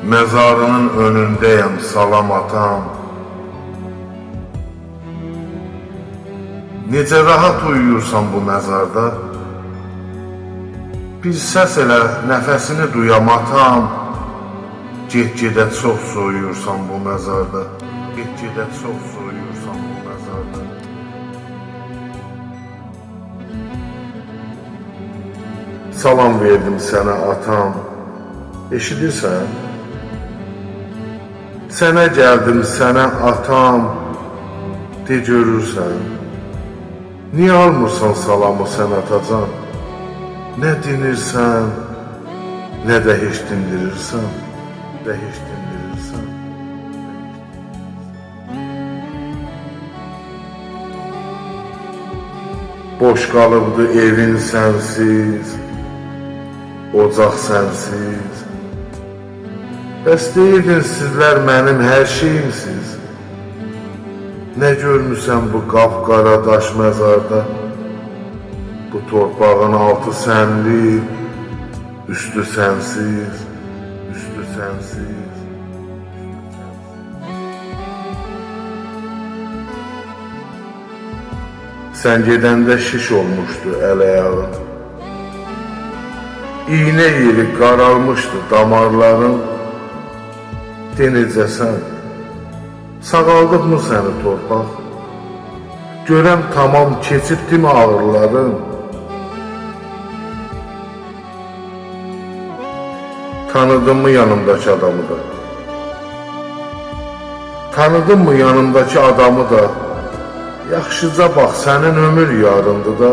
Məzarının önündəyəm, salam atam. Necə rahat uyuyursan bu məzarda? Bir səs elə nəfəsini duyam atam. Get-gedə çox soyuyursan bu məzarda. Get-gedə çox soyuyursan bu məzarda. Salam verdim sənə atam. Eşidirsən? Sənə gəldim, sənə atam. De görürsən? Niyə almırsan salamı sən atacan? Nə dinirsən, nə də heç dindirirsən, də heç dindirirsən. Boş qalıbdı evin sənsiz, ocaq sənsiz. Bəs deyirdin sizlər mənim hər şeyimsiz. Nə görmüsən bu qapqara daş məzarda? Bu torpağın altı sənli, üstü sənsiz, üstü sənsiz. Sən gedəndə şiş olmuşdu əl-ayağın. İğnə yeri qaralmışdı damarların. De necəsən? Sağaldıqmı səni torpaq? Görəm tamam keçibdimi ağrıların? Tanıdın mı yanımdakı adamı da? Tanıdın mı yanımdakı adamı da? Yaxşıca bax, sənin ömür yarındı da.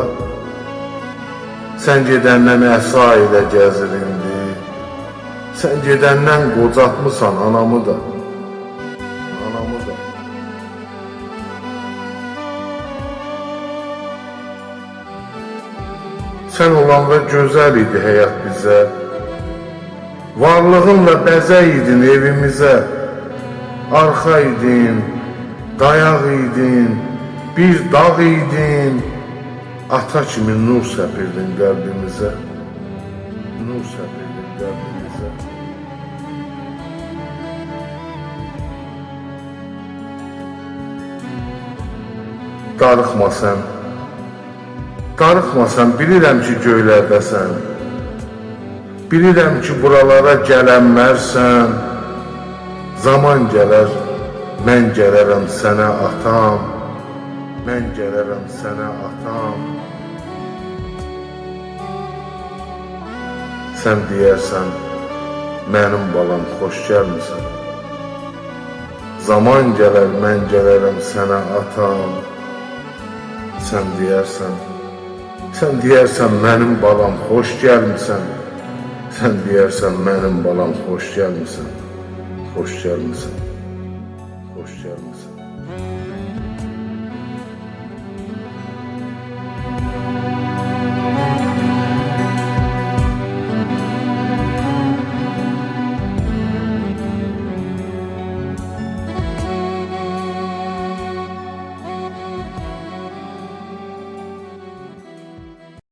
Sən gedəndən əsa ilə gəzir indi. Sən gedəndən qocatmısan anamı da. Anamı da. Sən olanda gözəl idi həyat bizə. Varlığınla bəzək idin evimizə. Arxa idin, dayaq idin, bir dağ idin. Ata kimi nur səpirdin qəlbimizə. Nur səpirdin qəlbimizə. Darıxma sən. Darıxma sən, bilirəm ki göylərdəsən. Bilirəm ki buralara gələnmərsən. Zaman gələr, mən gələrəm sənə atam. Mən gələrəm sənə atam. Sən deyərsən, mənim balam xoş gəlmisən. Zaman gələr, mən gələrəm sənə atam. Sən deyərsən, mənim balam xoş gəlmisən. Sən deyərsən, mənim balam xoş gəlmisən. Xoş gəlmisən. Xoş gəlmisən.